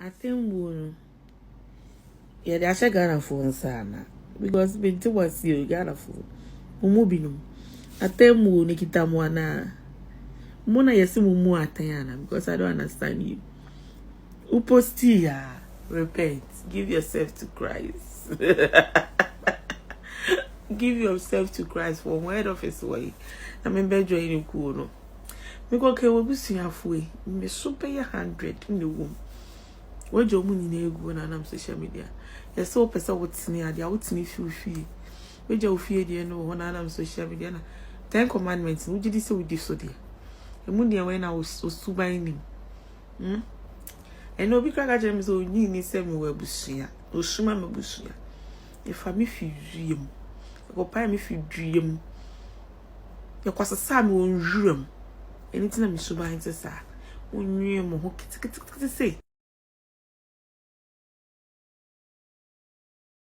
Atembu yeah, they are Ghana for sana because binti was you Ghana for umubinum. Atembu nikita mwana. Mona yesi mumu atayana because I don't understand you. Upostia, repent, give yourself to Christ. Give yourself to Christ for word of his way. I mean, bed in cool. Me go ke we busu halfway. Me super 100 in the womb. What your money na egu na am social media. You so person what ni ade what ni feel. We je ofie de no na am social media na. 10 commandments. We did say we did so there. E mu de when I was suban ni. And obi kaka jam so ni se me we busu. O shuma me busu. If I me fi dwiem. Ko pa me fi dwiem. Ya kwasasa me won nwuram. Anything I'm so buying to say, when you say.